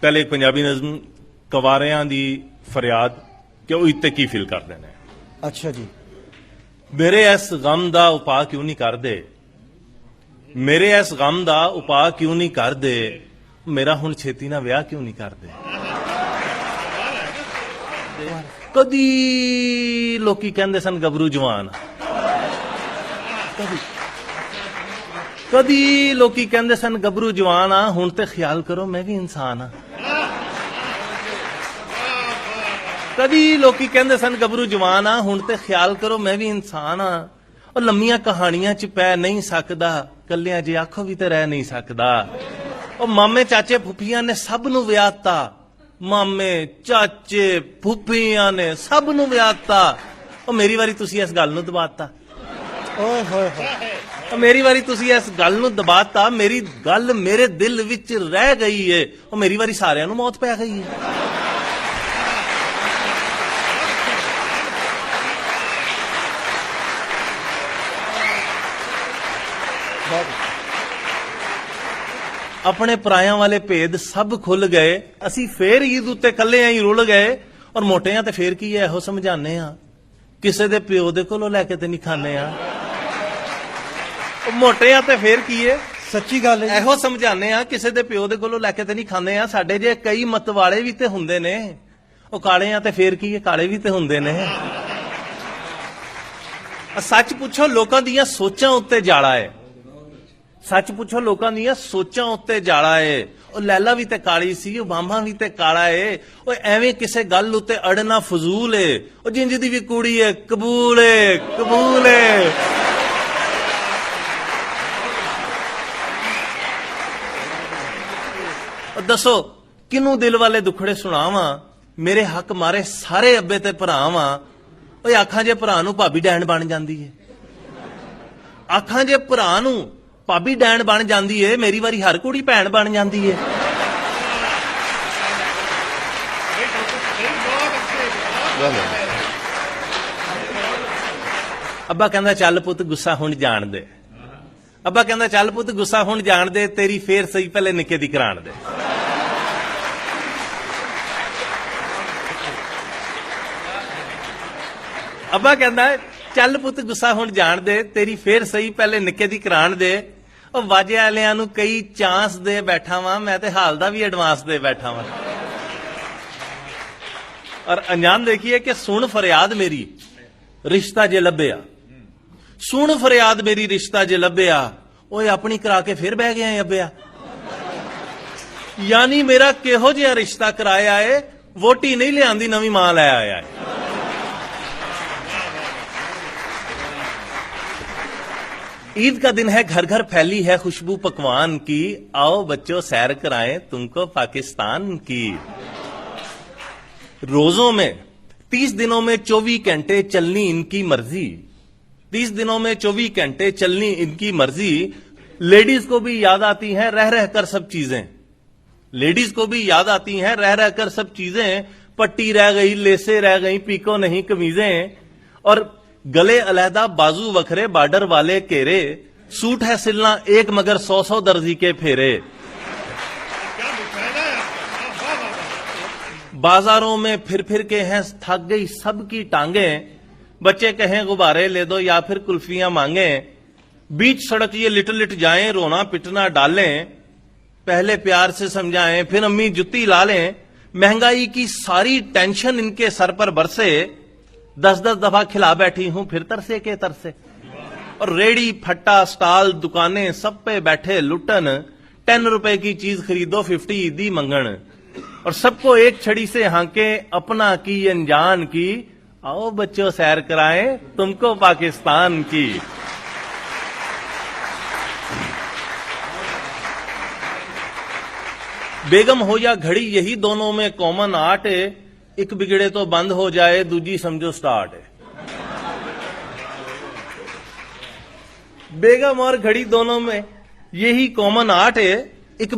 पहले एक पंजाबी नज़म कवारियां दी फरियाद कि वो इत्ते की फील करते हैं। अच्छा जी। मेरे इस गम दा उपा क्यों नहीं कर दे, मेरे इस गम दा उपा क्यों नहीं कर दे, मेरा हुण छेती ना विआह क्यों नहीं कर दे। कदी लोकी कहंदे सन गबरू जवान, कदी लोकी कहंदे सन गबरू जवान आ, हुण ते ख्याल करो मैं भी इंसान आ। कदी लोकी कहंदे सन गबरू जवान आ, हुण ते ख्याल करो मैं भी इंसान आ। और लम्मियां कहानियां च पै नहीं सकदा, कल्लियां जे आखो भी ते रह नहीं सकदा। और मामे चाचे फुफियां ने सब नूं विआहता, मामे चाचे फुफियां ने सब नूं विआहता। और मेरी वारी तुसी इस गल नूं दबाता, ओए होए होए। मेरी वारी तुसी इस गल नूं दबाता, मेरी गल मेरे दिल विच रह गई है। और मेरी वारी सारियां नूं मौत पै गई है। अपने परायां वाले भेद सब खुल गए, असी फेर ईद उत्ते कल्ले ही रुल गए। और मोटियां ते फेर की है इहो समझाने आ, किसे दे प्यो दे कोलों लैके ते नहीं खाने आ। मोटियां ते फेर की है, सच्ची गल है। ਇਹੋ ਸਮਝਾਣੇ ਆ, ਕਿਸੇ ਦੇ ਪਿਓ ਦੇ ਕੋਲੋਂ ਲੈ ਕੇ ਤੇ ਨਹੀਂ ਖਾਂਦੇ ਆ। ਸਾਡੇ ਜੇ ਕਈ ਮਤਵਾਲੇ ਵੀ ਤੇ ਹੁੰਦੇ ਨੇ, ਉਹ ਕਾਲੇ ਆ ਤੇ ਫੇਰ ਕੀ ਹੈ, ਕਾਲੇ ਵੀ ਤੇ ਹੁੰਦੇ ਨੇ। ਸੱਚ ਪੁੱਛੋ ਲੋਕਾਂ ਦੀਆਂ ਸੋਚਾਂ ਉੱਤੇ ਜਾਲਾ ਹੈ, ਸੱਚ ਪੁੱਛੋ ਲੋਕਾਂ ਦੀਆਂ ਸੋਚਾਂ ਉੱਤੇ ਜਾਲਾ ਹੈ। ਉਹ ਲੈਲਾ ਵੀ ਤੇ ਕਾਲੀ ਸੀ, ਉਹ ਬਾਮਾ ਵੀ ਤੇ ਕਾਲਾ ਹੈ। ਉਹ ਐਵੇਂ ਕਿਸੇ ਗੱਲ ਉੱਤੇ ਅੜਨਾ ਫਜ਼ੂਲ ਹੈ। ਉਹ ਜਿੰਜ ਦੀ ਵੀ ਕੁੜੀ ਹੈ ਕਬੂਲ ਹੈ, ਕਬੂਲ ਹੈ। दसो किनू दिल वाले दुखड़े सुनावा, मेरे हक मारे सारे अब्बे ते भरा वा। आखां जे भरा नूं भाभी डैन बन जांदी है, आखां जे भरा नूं भाभी डैन बन जांदी है, मेरी वारी हर कुड़ी भैन बन जांदी है। अब्बा कहंदा चल पुत गुस्सा हुण जान दे, अब्बा कहंदा चल पुत गुस्सा हुण जान दे, तेरी फेर सही पहले निके दी कराण दे। अब्बा कहंदा चल पुत गुस्सा हुण जान दे, तेरी फेर सही पहले निके दी कराण दे। और वाजे वालियां नूं कई चांस दे बैठा वां, मैं ते हाल दा भी एडवांस दे बैठा वां। और अंजाम देखिए कि सुन फरियाद मेरी रिश्ता जे लभ्या, सुन फरियाद मेरी रिश्ता जे लभ्या। ओए अपनी करा के फिर बह गया अब्बिया, यानी मेरा किहो जिहा रिश्ता कराया है, वोटी नहीं लियांदी नवी मां लै आया है। ईद का दिन है, घर घर फैली है खुशबू पकवान की, आओ बच्चों सैर कराएं तुमको पाकिस्तान की। रोजों में 30 दिनों में 24 घंटे चलनी इनकी मर्जी, 30 दिनों में 24 घंटे चलनी इनकी मर्जी। लेडीज को भी याद आती हैं रह रह कर सब चीजें, लेडीज को भी याद आती हैं रह रह कर सब चीजें। पट्टी रह गई, लेसे रह गई, पीको नहीं कमीजें। और गले अलहदा बाजू वखरे, बॉर्डर वाले केरे, सूट है सिलना एक मगर 100 दर्जी के फेरे। बाजारों में फिर फिर के हैं थक गई सबकी टांगे, बच्चे कहें गुब्बारे ले दो या फिर कुल्फियां मांगे। बीच सड़क ये लिट लिट जाएं, रोना पिटना डालें, पहले प्यार से समझाएं फिर अम्मी जुत्ती ला लें। महंगाई की सारी टेंशन इनके सर पर बरसे, 10-10 दफा खिला बैठी हूं फिर तरसे के तरसे। और रेडी फट्टा स्टॉल दुकानें सब पे बैठे लुटन, 10 रुपए की चीज खरीदो 50 ईदी मंगन। और सबको एक छड़ी से हांके अपना की अनजान की, आओ बच्चों सैर कराएं तुमको पाकिस्तान की। बेगम हो या घड़ी यही दोनों में कॉमन आर्ट है, एक बिगड़े तो बंद हो जाए दूजी समझो स्टार्ट है। बेगम और घड़ी दोनों में यही कॉमन आर्ट है, एक